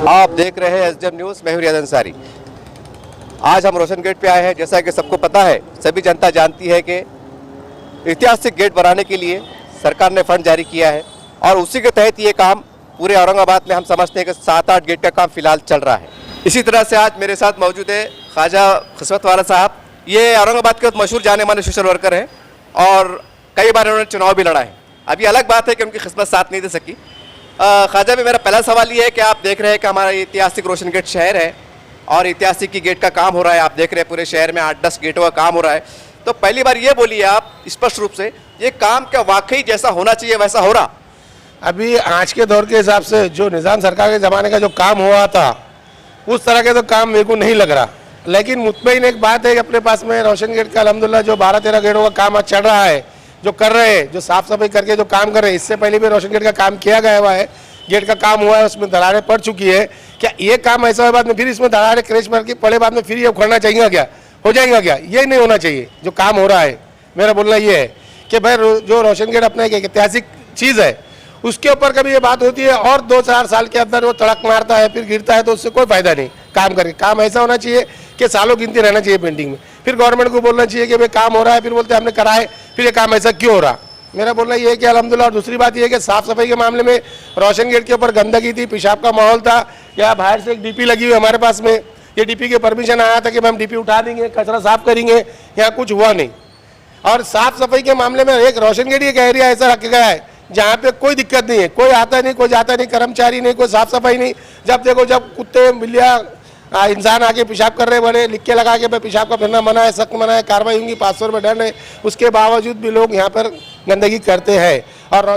आप देख रहे हैं एसडीएम न्यूज़, मैं हूं रियाज अंसारी। आज हम रोशन गेट पे आए हैं। जैसा कि सबको पता है, सभी जनता जानती है कि ऐतिहासिक गेट बनाने के लिए सरकार ने फंड जारी किया है और उसी के तहत ये काम पूरे औरंगाबाद में हम समझते हैं कि 7-8 गेट का काम फिलहाल चल रहा है। इसी तरह से आज मेरे साथ मौजूद है ख्वाजा खिस्मत वाला साहब। ये औरंगाबाद के मशहूर जाने माने सोशल वर्कर हैं और कई बार उन्होंने चुनाव भी लड़ा है। अभी अलग बात है कि उनकी किस्मत साथ नहीं दे सकी। ख्वाजा में मेरा पहला सवाल ये है कि आप देख रहे हैं कि हमारा ऐतिहासिक रोशन गेट शहर है और ऐतिहासिक की गेट का काम हो रहा है। आप देख रहे हैं पूरे शहर में 8-10 गेटों का काम हो रहा है। तो पहली बार ये बोलिए आप स्पष्ट रूप से, ये काम क्या वाकई जैसा होना चाहिए वैसा हो रहा? अभी आज के दौर के हिसाब से जो निज़ाम सरकार के ज़माने का जो काम हुआ था उस तरह के तो काम मेरे को नहीं लग रहा। लेकिन मुतमईन एक बात है कि अपने पास में रोशन गेट का अल्हम्दुलिल्लाह जो 12-13 गेटों का काम आज चल रहा है, जो कर रहे हैं, जो साफ़ सफाई करके जो काम कर रहे हैं, इससे पहले भी रोशन गेट का काम किया गया हुआ है। गेट का काम हुआ है, उसमें दरारें पड़ चुकी है। क्या ये काम ऐसा है बाद में फिर इसमें दरारें क्रैश मार के पड़े बाद में फिर ये उखड़ना चाहिए क्या? हो जाएगा क्या? ये नहीं होना चाहिए। जो काम हो रहा है, मेरा बोलना ये है कि भाई जो रोशन गेट अपना एक ऐतिहासिक चीज़ है, उसके ऊपर कभी ये बात होती है और 2-4 साल के अंदर वो तड़क मारता है फिर गिरता है, तो उससे कोई फायदा नहीं। काम करके काम ऐसा होना चाहिए कि सालों गिनती रहना चाहिए पेंटिंग में। फिर गवर्नमेंट को बोलना चाहिए कि भाई काम हो रहा है, फिर बोलते हैं हमने करा है, फिर ये काम ऐसा क्यों हो रहा? मेरा बोलना ये है कि अल्हम्दुलिल्लाह। और दूसरी बात ये है कि साफ़ सफाई के मामले में रोशन गेट के ऊपर गंदगी थी, पेशाब का माहौल था। या बाहर से एक डीपी लगी हुई हमारे पास में, ये डीपी के परमिशन आया था कि हम डीपी उठा देंगे, कचरा साफ करेंगे, यहाँ कुछ हुआ नहीं। और साफ़ सफाई के मामले में एक रोशन गेट एक एरिया ऐसा रखा गया है जहाँ पे कोई दिक्कत नहीं है, कोई आता नहीं, कोई जाता नहीं, कर्मचारी नहीं, कोई साफ़ सफाई नहीं। जब देखो जब कुत्ते बिल्लियाँ इंसान आके पेशाब कर रहे बड़े लिख के लगा के भाई पेशाब का फिरना मना है, सख्त मना है, कार्रवाई होंगी, 500 रुपये दंड है, उसके बावजूद भी लोग यहाँ पर गंदगी करते हैं। और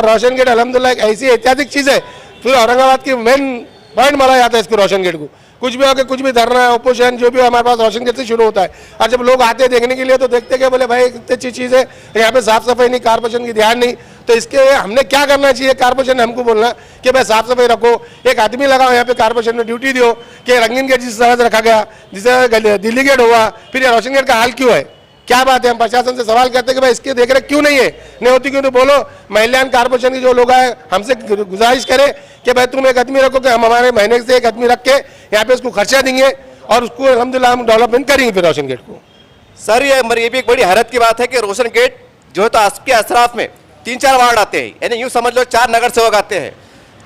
रोशन गेट अल्हम्दुलिल्लाह एक ऐसी ऐतिहासिक चीज़ है, फिर औरंगाबाद की मेन पॉइंट माना जाता है इसको रोशन गेट को। कुछ भी होकर कुछ भी धरना ऑपोजिशन जो भी हमारे पास रोशन गेट से शुरू होता है। और जब लोग आते हैं देखने के लिए तो देखते कि बोले भाई इतनी अच्छी चीज़ है, यहाँ पे साफ़ सफाई नहीं, कारपोरेशन की ध्यान नहीं। तो इसके हमने क्या करना चाहिए? कारपोरेशन ने हमको बोलना कि भाई साफ़ सफाई रखो, एक आदमी लगाओ यहाँ पे कारपोरेशन में ड्यूटी दो कि रंगीन गेट जिस तरह से रखा गया, जिसे दिल्ली गेट हुआ, फिर ये रोशन गेट का हाल क्यों है? क्या बात है? हम प्रशासन से सवाल करते हैं कि भाई इसकी देख रेख क्यों नहीं है? नहीं होती क्यों? तो बोलो। महिलान कारपोरेशन की जो लोग हैं हमसे गुजारिश करें कि भाई तुम एक आदमी रखो कि हम हमारे महीने से एक आदमी रख के यहाँ पे उसको खर्चा देंगे और उसको अल्हम्दुलिल्लाह हम डेवलपमेंट करेंगे फिर रोशन गेट को। सर, ये भी एक बड़ी हैरत की बात है कि रोशन गेट जो है तो आपके असराफ में 3-4 वार्ड आते हैं, यानी यूँ समझ लो 4 नगर सेवक आते हैं,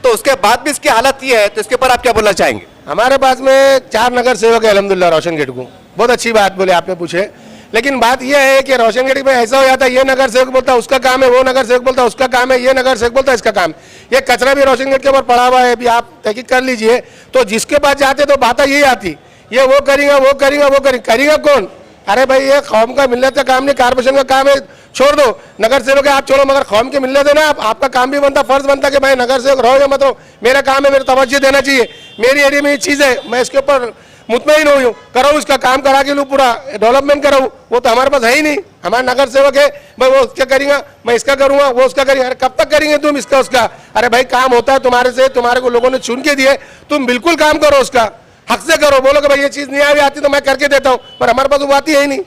तो उसके बाद भी इसकी हालत ये है, तो इसके ऊपर आप क्या बोलना चाहेंगे? हमारे पास में 4 नगर सेवक है अल्हम्दुलिल्लाह रोशन गेट को। बहुत अच्छी बात बोले आपने पूछे। लेकिन बात यह है कि रोशन गेट में ऐसा हो जाता है, ये नगर सेवक बोलता है उसका काम है, वो नगर सेवक बोलता है उसका काम है, ये नगर सेवक बोलता है इसका काम है। ये कचरा भी रोशन गेट के ऊपर पड़ा हुआ है, अभी आप तहकीक कर लीजिए। तो जिसके पास जाते तो बात यही आती, ये वो करेगा, वो करेगा, वो करेगा कौन? अरे भाई ये कौम का मिलने का काम नहीं, कारपोरेशन का काम है, छोड़ दो। नगर सेवक है आप छोड़ो, मगर कौम के मिलने दो ना। आपका काम भी बनता, फर्ज बनता कि भाई नगर सेवक रहो या मत रहो, मेरा काम है, मेरे तवज्जो देना चाहिए। मेरी एरिया में ये चीज़ है, मैं इसके ऊपर मुतमईन हो करो, उसका काम करा के लूँ, पूरा डेवलपमेंट करो। वो तो हमारे पास है ही नहीं। हमारा नगर सेवक है भाई, वो क्या करेगा, मैं इसका करूँगा, वो उसका करेंगे। अरे कब तक करेंगे तुम इसका उसका? अरे भाई काम होता है तुम्हारे से, तुम्हारे को लोगों ने चुन के दिए, तुम बिल्कुल काम करो, उसका हक से करो। बोलो कि भाई ये चीज़ नहीं आ आती तो मैं करके देता हूँ, पर हमारे पास वो आती है ही नहीं।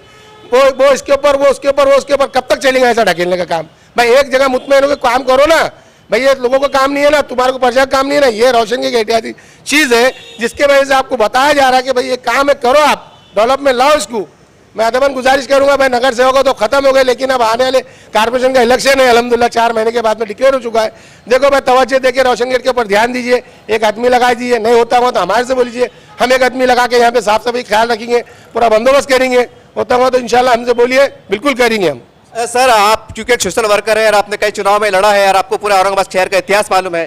वो इसके ऊपर, वो उसके ऊपर, वो उसके ऊपर, कब तक चलेगा ऐसा ढकेलने का काम? भाई एक जगह मुतमईन होकर काम करो ना भाई। ये लोगों का काम नहीं है ना, तुम्हारे को प्रजा का काम नहीं है ना। ये रोशन की ऐतिहासिक चीज़ है जिसके वजह से आपको बताया जा रहा है कि भाई ये काम है, करो, आप डेवलपमेंट लाओ इसको। मैं अदबन गुजारिश करूंगा भाई, नगर सेवक तो खत्म हो गए, लेकिन अब आने वाले कारपोरेशन का इलेक्शन है अल्हम्दुलिल्लाह 4 महीने के बाद में डिक्लेयर हो चुका है। देखो भाई तवज्जो देके रोशन गेट के ऊपर ध्यान दीजिए, एक आदमी लगा दीजिए। नहीं होता हुआ तो हमारे से बोलीजिए, हम एक आदमी लगा के यहाँ पे साफ सफाई ख्याल रखेंगे, पूरा बंदोबस्त करेंगे। होता हुआ तो इंशाल्लाह हमसे बोलिए, बिल्कुल करेंगे हम। सर, आप चूंकि सोशल वर्कर है और आपने कई चुनाव में लड़ा है और आपको पूरा औरंगाबाद शहर का इतिहास मालूम है,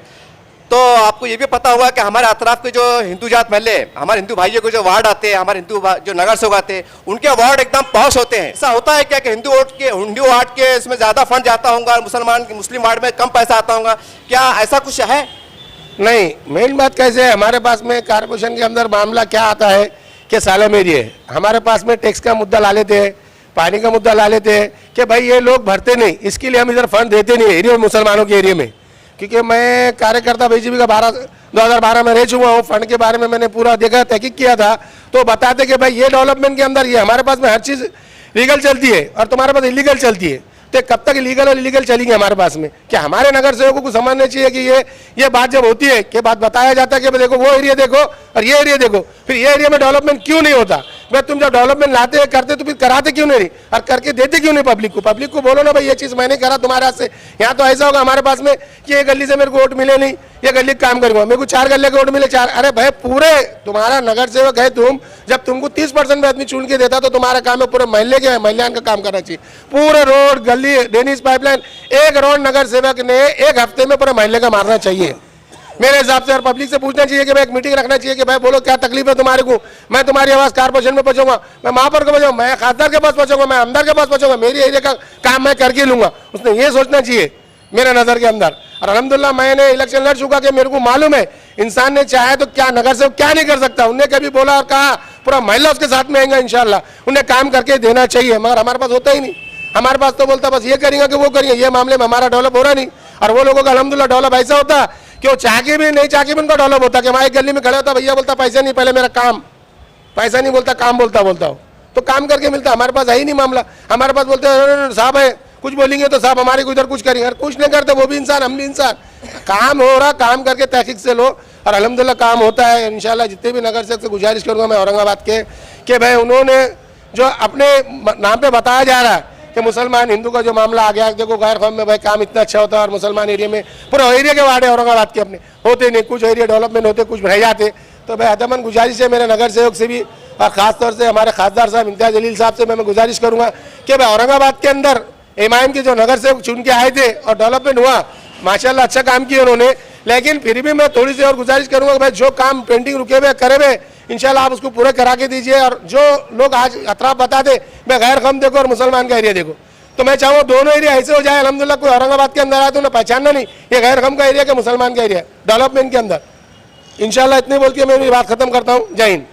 तो आपको ये भी पता होगा कि हमारे अतराफ के जो हिंदू जात महल्ले, हमारे हिंदू भाइयों के जो वार्ड आते हैं, हमारे हिंदू जो नगर सेवक आते हैं, उनके वार्ड एकदम पॉश होते हैं। ऐसा होता है क्या कि हिंदू वार्ड के इसमें ज़्यादा फंड जाता होगा, मुस्लिम वार्ड में कम पैसा आता होगा? क्या ऐसा कुछ है? नहीं, मेन बात कैसे है, हमारे पास में कारपोरेशन के अंदर मामला क्या आता है कि साला मेरी है, हमारे पास में टैक्स का मुद्दा ला लेते हैं, पानी का मुद्दा ला लेते हैं कि भाई ये लोग भरते नहीं, इसके लिए हम इधर फंड देते नहीं एरिया में, मुसलमानों के एरिया में। क्योंकि मैं कार्यकर्ता बीजेपी का 2012 में रह चुका हूँ, फंड के बारे में मैंने पूरा देखा, तहकीक किया था। तो बताते कि भाई ये डेवलपमेंट के अंदर ये हमारे पास में हर चीज़ लीगल चलती है और तुम्हारे पास इलीगल चलती है। तो कब तक इलीगल और इलीगल चलेंगे हमारे पास में? क्या हमारे नगर सेवकों को समझना चाहिए कि ये बात जब होती है कि बात बताया जाता है कि देखो वो एरिया देखो और ये एरिया देखो, फिर ये एरिया में डेवलपमेंट क्यों नहीं होता? भाई तुम जब डेवलपमेंट लाते हैं करते तो फिर कराते क्यों नहीं और करके देते क्यों नहीं पब्लिक को? पब्लिक को बोलो ना भाई ये चीज़ मैंने करा तुम्हारे हाथ से। यहाँ तो ऐसा होगा हमारे पास में कि ये गली से मेरे को वोट मिले नहीं, ये गली काम करूंगा, मेरे को 4 गले के वोट मिले 4। अरे भाई पूरे तुम्हारा नगर सेवक है तुम, जब तुमको 30% में आदमी चुन के देता तो तुम्हारा काम है पूरे महल्ले के महिलान का काम करना चाहिए। पूरे रोड गली ड्रेनेज पाइपलाइन एक रोड नगर सेवक ने एक हफ्ते में पूरे महल्ले का मारना चाहिए मेरे हिसाब से। और पब्लिक से पूछना चाहिए कि भाई एक मीटिंग रखना चाहिए कि भाई बोलो क्या तकलीफ है तुम्हारे को, मैं तुम्हारी आवाज़ कारपोरेशन में पहुंचाऊंगा, मैं महापौर को पहुंचाऊंगा, मैं खासदार के पास पहुंचाऊंगा, मैं आमदार के पास पहुंचाऊंगा, मेरी एरिया का काम मैं करके लूंगा। उसने ये सोचना चाहिए मेरे नज़र के अंदर। और अलहमदुलिल्लाह मैंने इलेक्शन लड़ चुका कि मेरे को मालूम है इंसान ने चाहे तो क्या नगर से क्या नहीं कर सकता। उन्हें कभी बोला और कहा पूरा महिला उसके साथ में आएगा इंशाल्लाह, उन्हें काम करके देना चाहिए, मगर हमारे पास होता ही नहीं। हमारे पास तो बोलता बस ये करेंगे कि वो करेंगे, ये मामले में हमारा डेवलप हो रहा नहीं। और वो लोगों का अलहमदुलिल्लाह डेवलप ऐसा होता कि वो चाह के भी नहीं चाह के भी उनका डेवलप होता कि हमारे गली में खड़ा होता, भैया बोलता पैसा नहीं, पहले मेरा काम, पैसा नहीं बोलता काम बोलता हो तो काम करके मिलता। हमारे पास है ही नहीं मामला। हमारे पास बोलते हैं साहब है कुछ बोलेंगे तो साहब हमारे को इधर कुछ करेंगे, कुछ नहीं करते, वो भी इंसान हम भी इंसान। काम हो रहा, काम करके तहकीक से लो और अल्हम्दुलिल्लाह काम होता है इंशाल्लाह। जितने भी नगर सेवक से गुजारिश करूँगा मैं औरंगाबाद के कि भाई उन्होंने जो अपने नाम पे बताया जा रहा है कि मुसलमान हिंदू का जो मामला आ गया, देखो गैर कौम में भाई काम इतना अच्छा होता है और मुसलमान एरिया में पूरा एरिया के वार्ड है औरंगाबाद के अपने होते नहीं, कुछ एरिया डेवलपमेंट होते कुछ रह जाते। तो भाई अदमन गुजारिश है मेरे नगर सेवक से भी और ख़ासतौर से हमारे खासदार साहब इम्तियाज़ जलील साहब से मैं गुजारिश करूँगा कि भाई औरंगाबाद के अंदर इमाम के जो नगर सेवक चुन के आए थे और डेवलपमेंट हुआ माशाल्लाह अच्छा काम किया उन्होंने। लेकिन फिर भी मैं थोड़ी सी और गुजारिश करूँगा भाई जो काम पेंटिंग रुके हुए करे हुए इंशाल्लाह आप उसको पूरा करा के दीजिए। और जो लोग आज अतराफ बता दे मैं गैर कौम देखो और मुसलमान का एरिया देखो, तो मैं चाहूँ दोनों एरिया ऐसे हो जाए अल्हम्दुलिल्लाह। कोई औरंगाबाद के अंदर आए तो उन्हें पहचानना नहीं ये गैर कौम का एरिया का मुसलमान का एरिया डेवलपमेंट के अंदर। इंशाल्लाह इतने बोल के मैं मेरी बात खत्म करता हूँ। जय हिंद।